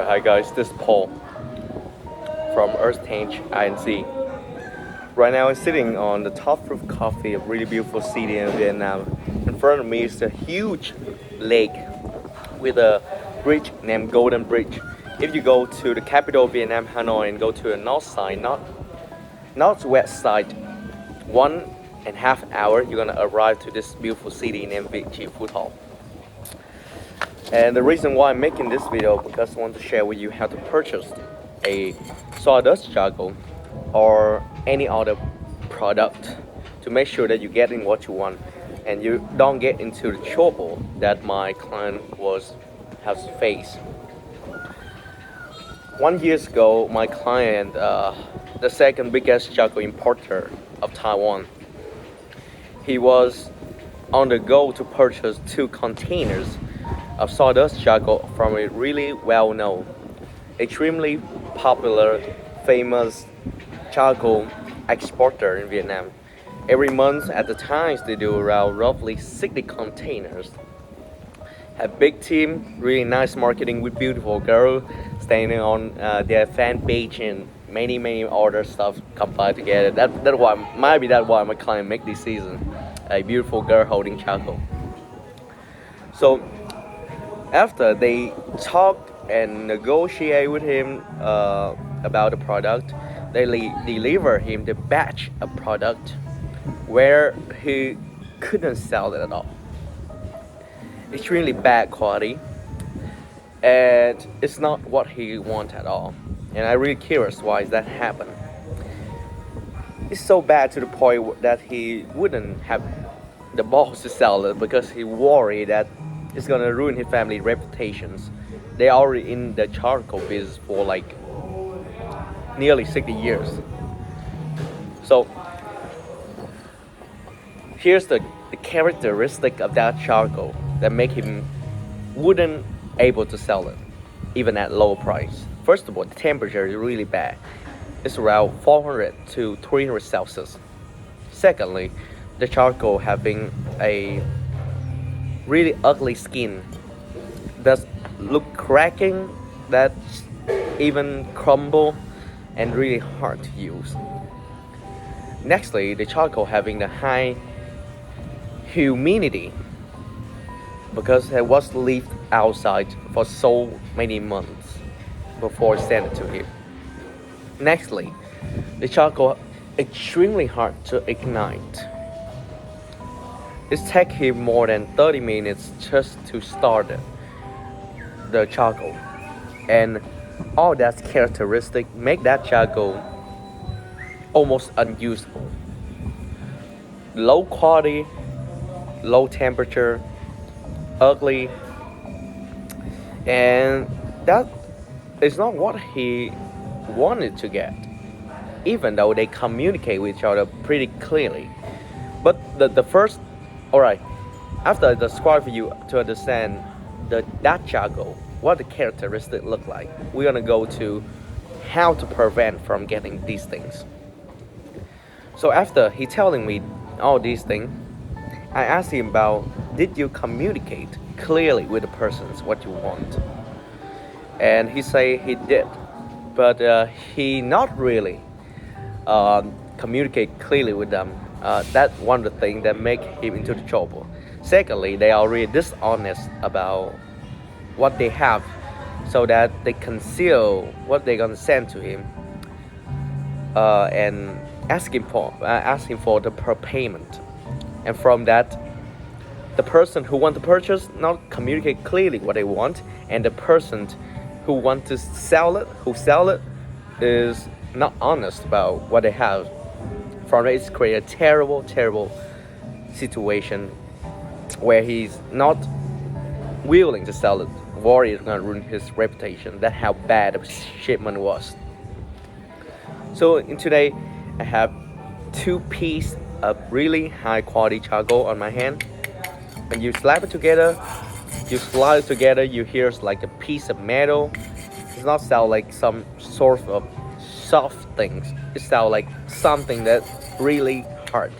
Alright, hi guys, this is Paul from Earthtange INC. Right now I'm sitting on the top roof coffee, a really beautiful city in Vietnam. In front of me is a huge lake with a bridge named Golden Bridge. If you go to the capital of Vietnam, Hanoi, and go to the north side, northwest side, 1.5 hours, you're gonna arrive to this beautiful city named Việt Trì Phu Thọ. And the reason why I'm making this video because I want to share with you how to purchase a sawdust charcoal or any other product to make sure that you're getting what you want and you don't get into the trouble that my client has faced. 1 year ago, my client, the second biggest charcoal importer of Taiwan, he was on the go to purchase 2 containers of sawdust charcoal from a really well-known, extremely popular, famous charcoal exporter in Vietnam. Every month at the times they do around roughly 60 containers. Have big team, really nice marketing with beautiful girl standing on their fan page and many other stuff combined together. That's why my client make this season a beautiful girl holding charcoal. So after they talked and negotiate with him about the product, they deliver him the batch of product where he couldn't sell it at all. Extremely bad quality, and it's not what he wanted at all. And I'm really curious why that happened. It's so bad to the point that he wouldn't have the balls to sell it because he worried that it's gonna ruin his family reputations. They already in the charcoal business for like nearly 60 years. So here's the characteristic of that charcoal that make him wouldn't able to sell it even at low price. First of all, the temperature is really bad. It's around 400 to 300 Celsius. Secondly, the charcoal having a really ugly skin that look cracking, that even crumble and really hard to use. Nextly, the charcoal having the high humidity because it was left outside for so many months before sent it to him. Nextly, the charcoal extremely hard to ignite. It takes him more than 30 minutes just to start the charcoal, and all that characteristic make that charcoal almost unusable. Low quality, low temperature, ugly, and that is not what he wanted to get, even though they communicate with each other pretty clearly. But the first, alright, after I describe for you to understand that charcoal, what the characteristics look like, we're gonna go to how to prevent from getting these things. So after he telling me all these things, I asked him about, did you communicate clearly with the persons what you want? And he say he did, but he not really communicate clearly with them. That's one of the things that make him into the trouble. Secondly, they are really dishonest about what they have, so that they conceal what they're gonna send to him, and ask him for the per payment. And from that, the person who want to purchase not communicate clearly what they want, and the person who want to sell it is not honest about what they have. From it, it's create a terrible situation where he's not willing to sell it, worried it's gonna ruin his reputation. That's how bad the shipment was. So in today, I have 2 pieces of really high quality charcoal on my hand. When you slap it together, you slide it together, you hear it's like a piece of metal. It's not sound like some sort of soft things. It sounds like something that's really hard.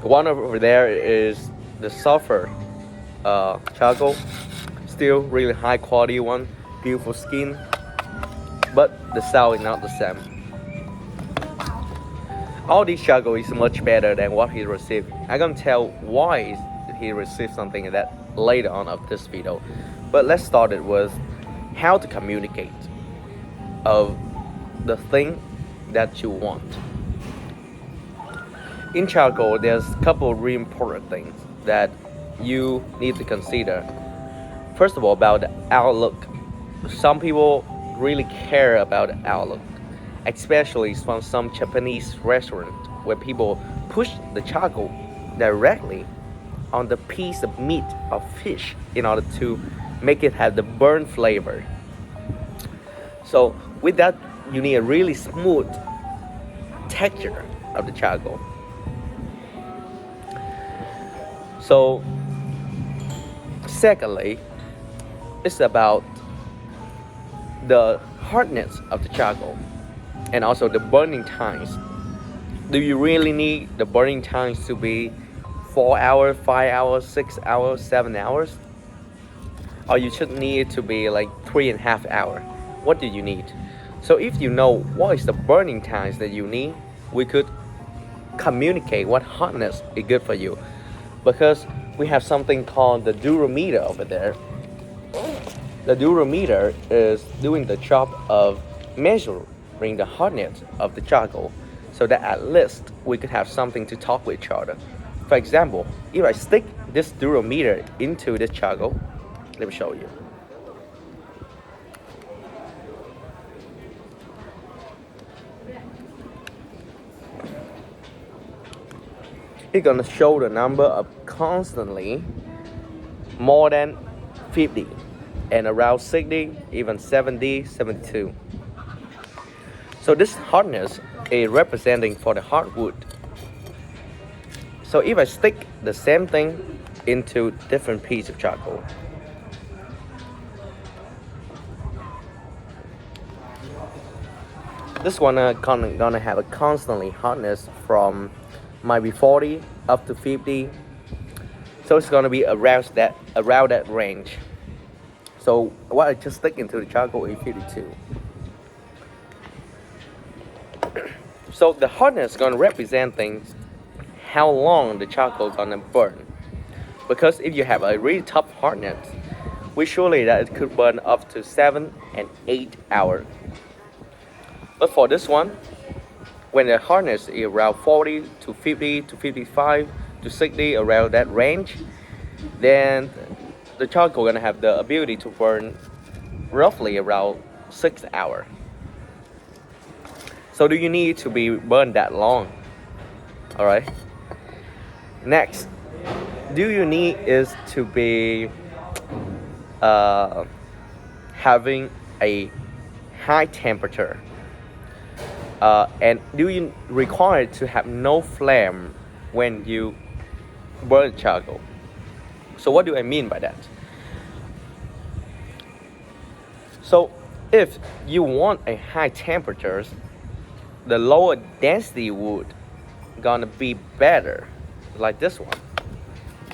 The one over there is the sulfur charcoal. It's still really high quality one, beautiful skin, but the sound is not the same. All this charcoal is much better than what he received. I'm gonna tell why he received something like that later on of this video. But let's start it with how to communicate of the thing that you want. In charcoal, there's a couple of really important things that you need to consider. First of all, about the outlook. Some people really care about the outlook, especially from some Japanese restaurant where people push the charcoal directly on the piece of meat or fish in order to make it have the burnt flavor. So with that, you need a really smooth texture of the charcoal. So secondly, it's about the hardness of the charcoal and also the burning times. Do you really need the burning times to be 4 hours, 5 hours, 6 hours, 7 hours? Or you should need it to be like 3.5 hours? What do you need? So if you know what is the burning times that you need, we could communicate what hardness is good for you. Because we have something called the durometer over there. The durometer is doing the job of measuring the hardness of the charcoal, so that at least we could have something to talk with each other. For example, if I stick this durometer into this charcoal, let me show you. It's gonna show the number of constantly more than 50 and around 60, even 70, 72. So this hardness is representing for the hardwood. So if I stick the same thing into different piece of charcoal, this one gonna have a constantly hardness from might be 40 up to 50. So it's gonna be around that range. So what I just stick into the charcoal is 52. So the hardness is gonna represent things how long the charcoal is gonna burn. Because if you have a really tough hardness, we surely that it could burn up to 7 and 8 hours. But for this one, when the hardness is around 40 to 50 to 55 to 60, around that range, then the charcoal gonna have the ability to burn roughly around 6 hours. So do you need to be burned that long? Alright. Next, do you need is to be having a high temperature? And do you require to have no flame when you burn charcoal? So what do I mean by that? So if you want a high temperatures, the lower density wood gonna be better, like this one,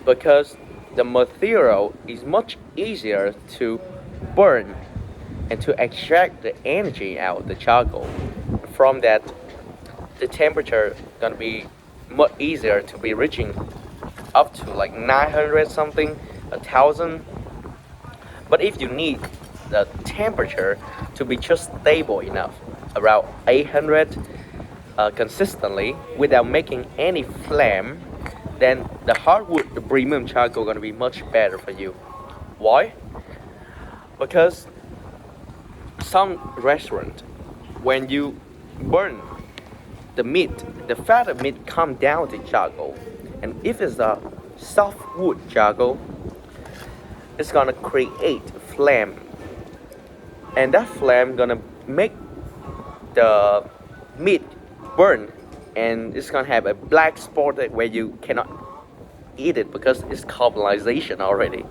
because the material is much easier to burn and to extract the energy out of the charcoal. From that, the temperature gonna be much easier to be reaching up to like 900 something, 1000. But if you need the temperature to be just stable enough, around 800 consistently without making any flame, then the hardwood, the premium charcoal gonna be much better for you. Why? Because some restaurant, when you burn the meat, the fat of meat come down to charcoal, and if it's a soft wood charcoal, it's gonna create flame, and that flame gonna make the meat burn, and it's gonna have a black spot where you cannot eat it because it's caramelization already.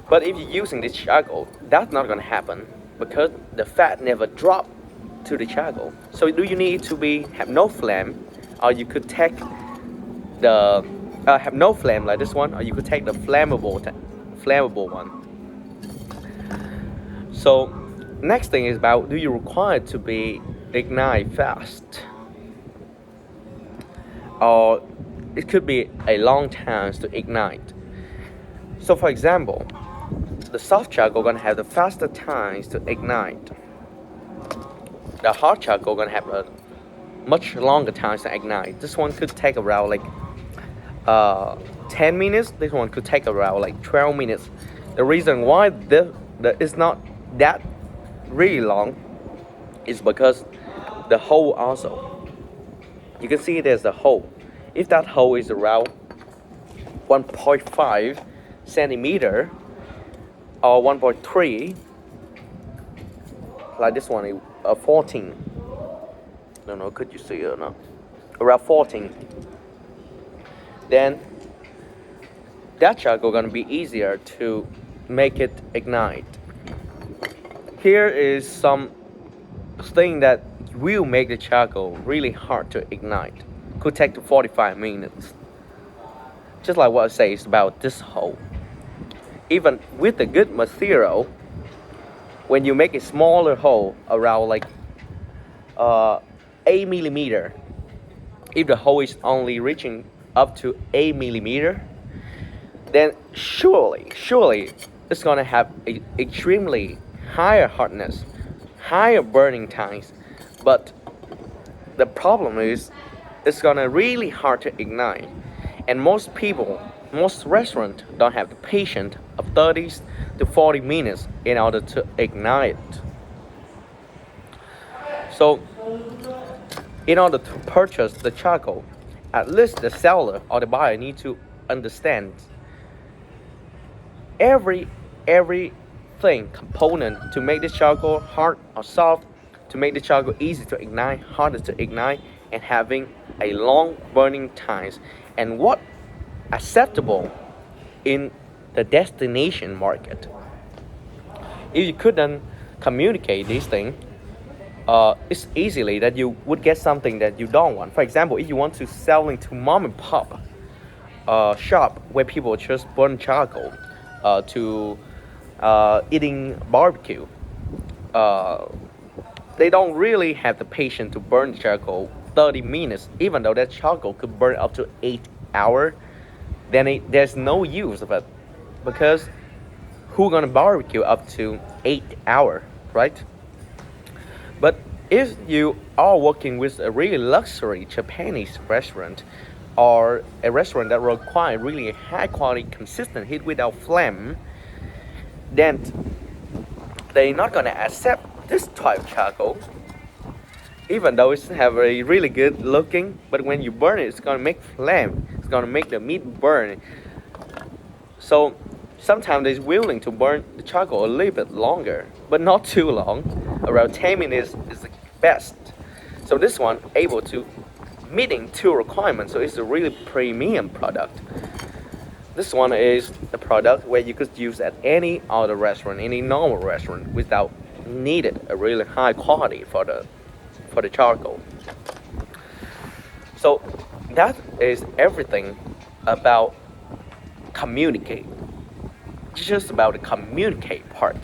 But if you're using this charcoal, that's not gonna happen because the fat never dropped to the charcoal. So do you need to have no flame, or you could take the have no flame like this one, or you could take the flammable flammable one. So next thing is about, do you require to be ignite fast, or it could be a long time to ignite. So for example, the soft charcoal gonna have the faster times to ignite. The hard charcoal gonna have a much longer times to ignite. This one could take around like 10 minutes. This one could take around like 12 minutes. The reason why it's not that really long is because the hole also. You can see there's a hole. If that hole is around 1.5 centimeter or 1.3, like this one, 14. I don't know, could you see it or not? Around 14. Then that charcoal gonna be easier to make it ignite. Here is some thing that will make the charcoal really hard to ignite. Could take to 45 minutes. Just like what I say is about this hole. Even with the good material, when you make a smaller hole around like 8 millimeter, if the hole is only reaching up to 8 millimeter, then surely it's gonna have a extremely higher hardness, higher burning times. But the problem is it's gonna really hard to ignite, and most restaurants don't have the patience of 30 to 40 minutes in order to ignite it. So in order to purchase the charcoal, at least the seller or the buyer need to understand everything component to make the charcoal hard or soft, to make the charcoal easy to ignite, harder to ignite, and having a long burning times, and what acceptable in the destination market. If you couldn't communicate these things, it's easily that you would get something that you don't want. For example, if you want to sell into mom and pop shop where people just burn charcoal to eating barbecue, they don't really have the patience to burn charcoal 30 minutes, even though that charcoal could burn up to 8 hours. Then there's no use of it, because who gonna barbecue up to 8 hours, right? But if you are working with a really luxury Japanese restaurant, or a restaurant that requires really high quality consistent heat without flame, then they're not gonna accept this type of charcoal, even though it's have a really good looking. But when you burn it, it's gonna make flame, it's gonna make the meat burn. So sometimes they're willing to burn the charcoal a little bit longer, but not too long. Around 10 minutes is the best. So this one able to meeting two requirements, so it's a really premium product. This one is a product where you could use at any other restaurant, any normal restaurant, without needed a really high quality for the charcoal. So that is everything about communicate. Just about the communicate part.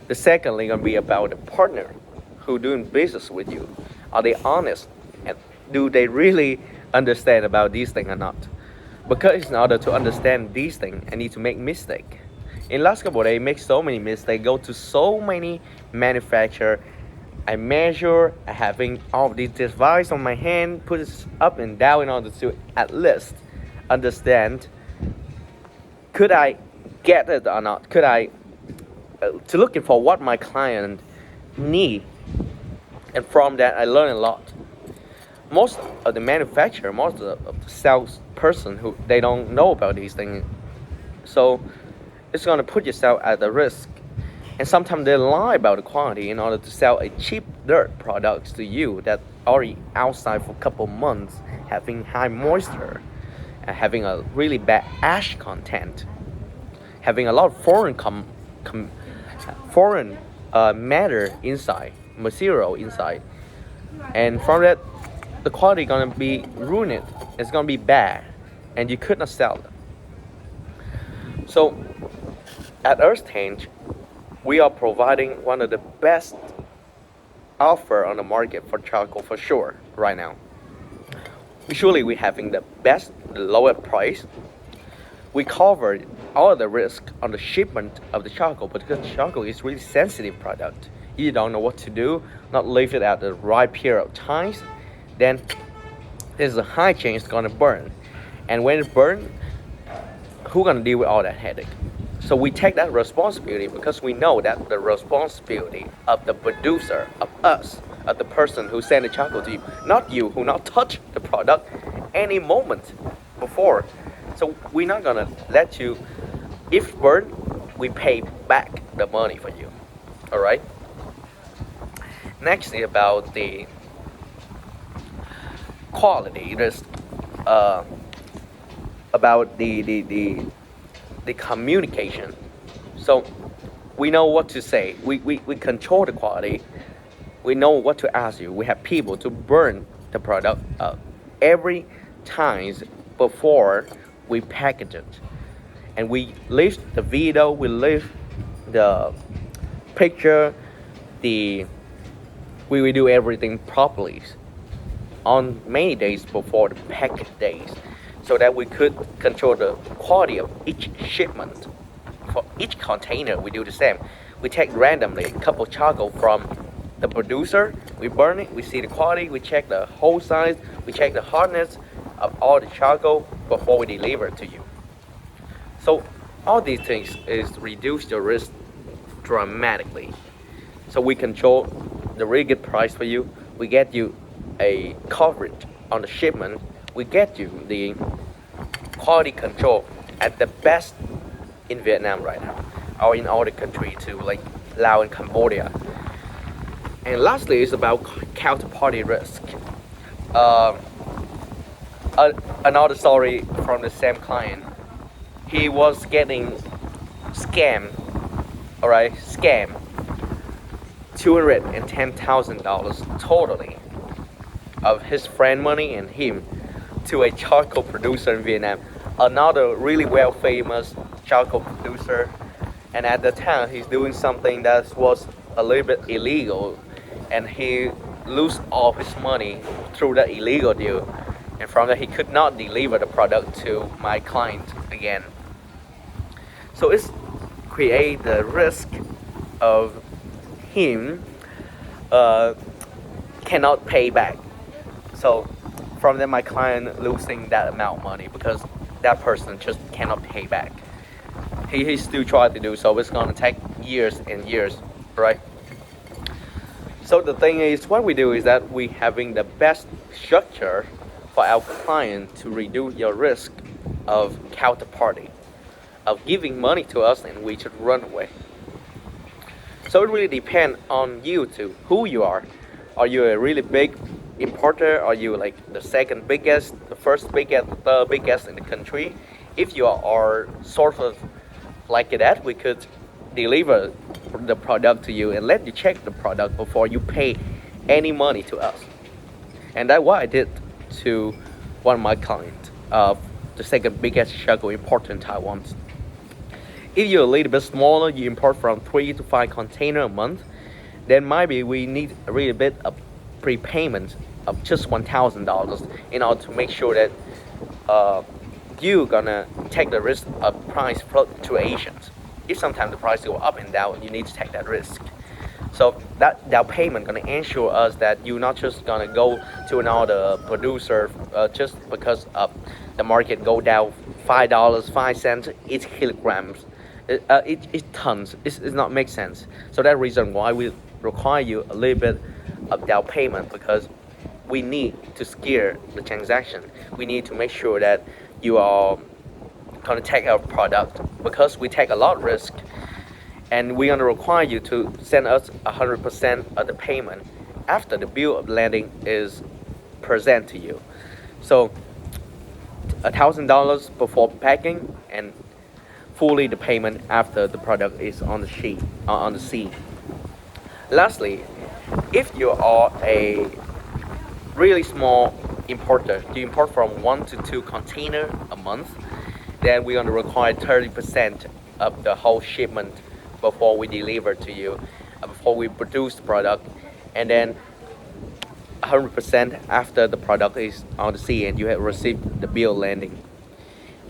The secondly gonna be about the partner who doing business with you. Are they honest, and do they really understand about these things or not? Because in order to understand these things, I need to make mistake. In last couple of days, make so many mistakes, go to so many manufacturer. I measure, I having all of these devices on my hand, put it up and down in order to at least understand, could I get it or not? Could I to looking for what my client need, and from that I learn a lot. Most of the manufacturer, most of the sales person who they don't know about these things, so it's gonna put yourself at the risk. And sometimes they lie about the quality in order to sell a cheap dirt products to you that already outside for a couple months, having high moisture, and having a really bad ash content, having a lot of foreign matter inside, material inside, and from that the quality gonna be ruined. It's gonna be bad, and you could not sell it. So At Earthtange, we are providing one of the best offer on the market for charcoal for sure right now. Usually we're having the best, the lowest price. We cover all the risk on the shipment of the charcoal because charcoal is really sensitive product. You don't know what to do, not leave it at the right period of times, then there's a high chance it's gonna burn. And when it burns, who's gonna deal with all that headache? So we take that responsibility because we know that the responsibility of the producer, of us, of the person who sent the charcoal to you, not you who not touch the product any moment before. So we're not gonna let you, if burn, we pay back the money for you. All right. Next is about the quality. There's about the communication. So we know what to say. We control the quality. We know what to ask you. We have people to burn the product every time before we package it. And we leave the video, we leave the picture, we do everything properly on many days before the package days, so that we could control the quality of each shipment. For each container, we do the same. We take randomly a couple charcoal from the producer, we burn it, we see the quality, we check the hole size, we check the hardness of all the charcoal before we deliver it to you. So all these things is reduce the risk dramatically. So we control the really good price for you. We get you a coverage on the shipment. We get you the quality control at the best in Vietnam right now, or in all the country too, like Laos and Cambodia. And lastly, is about counterparty risk. Another story from the same client. He was getting scammed. All right, scam. $210,000 totally of his friend money and him to a charcoal producer in Vietnam, another really well famous charcoal producer. And at the time, he's doing something that was a little bit illegal, and he lose all his money through that illegal deal. And from that, he could not deliver the product to my client again. So it's create the risk of him cannot pay back. So from that, my client losing that amount of money because that person just cannot pay back. He still tried to do so. It's gonna take years and years, right? So the thing is, what we do is that we having the best structure for our client to reduce your risk of counterparty, of giving money to us and we should run away. So it really depends on you to who you are. Are you a really big importer? Are you like the second biggest, the first biggest, the third biggest in the country? If you are sort of like that, we could deliver the product to you and let you check the product before you pay any money to us. And that's what I did to one of my clients, the second biggest charcoal importer in Taiwan. If you're a little bit smaller, you import from 3 to 5 containers a month, then maybe we need a little bit of prepayment of just $1,000 in order to make sure that you're gonna take the risk of price fluctuations. If sometimes the price go up and down, you need to take that risk. So that down payment gonna ensure us that you're not just gonna go to another producer just because of the market go down $5, 5 cents each kilograms. It tons. It's not make sense. So that reason why we require you a little bit of down payment, because we need to scale the transaction. We need to make sure that you are gonna take our product, because we take a lot of risk, and we're gonna require you to send us 100% of the payment after the bill of lading is present to you. So $1,000 before packing and fully the payment after the product is on the sheet on the sea. Lastly, if you are a really small importer, you import from 1 to 2 containers a month, then we're going to require 30% of the whole shipment before we deliver to you, before we produce the product, and then 100% after the product is on the sea and you have received the bill landing.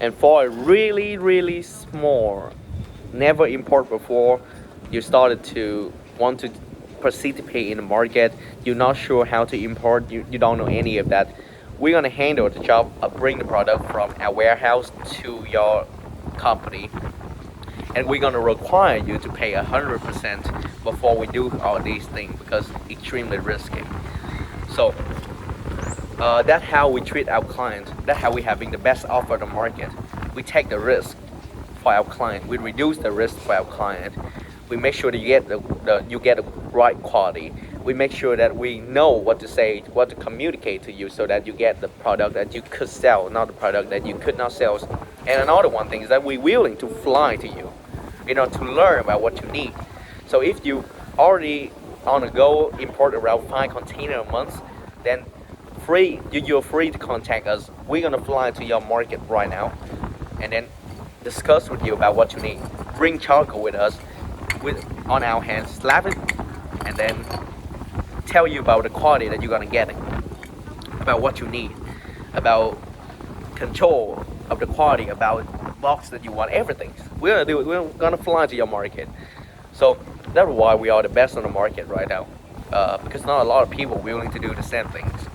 And for a really small, never import before, you started to want to participate in the market, you're not sure how to import, you don't know any of that, we're gonna handle the job of bring the product from our warehouse to your company, and we're gonna require you to pay 100% before we do all these things because it's extremely risky. So that's how we treat our client. That's how we having the best offer on the market. We take the risk for our client. We reduce the risk for our client. We make sure that you get the right quality. We make sure that we know what to say, what to communicate to you, so that you get the product that you could sell, not the product that you could not sell. And another one thing is that we're willing to fly to you, to learn about what you need. So if you already on the go import around 5 containers a month, then you're free to contact us. We're gonna fly to your market right now, and then discuss with you about what you need. Bring charcoal with us, on our hands, slap it, and then tell you about the quality that you're gonna get, about what you need, about control of the quality, about the box that you want, everything. We're gonna do it. We're gonna fly to your market. So that's why we are the best on the market right now, because not a lot of people willing to do the same things.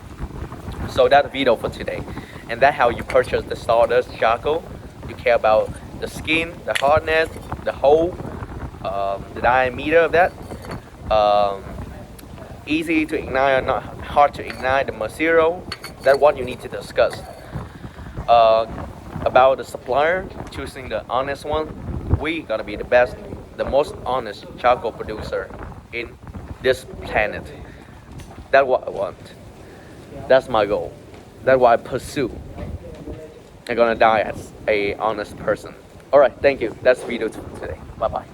So that's the video for today, and that's how you purchase the Sawdust Charcoal. You care about the skin, the hardness, the hole, the diameter of that, easy to ignite or not hard to ignite, the material. That's what you need to discuss. About the supplier, choosing the honest one. We gotta be the best, the most honest charcoal producer in this planet. That's what I want. That's my goal. That's what I pursue. I'm gonna die as a honest person. Alright, thank you. That's the video today. Bye bye.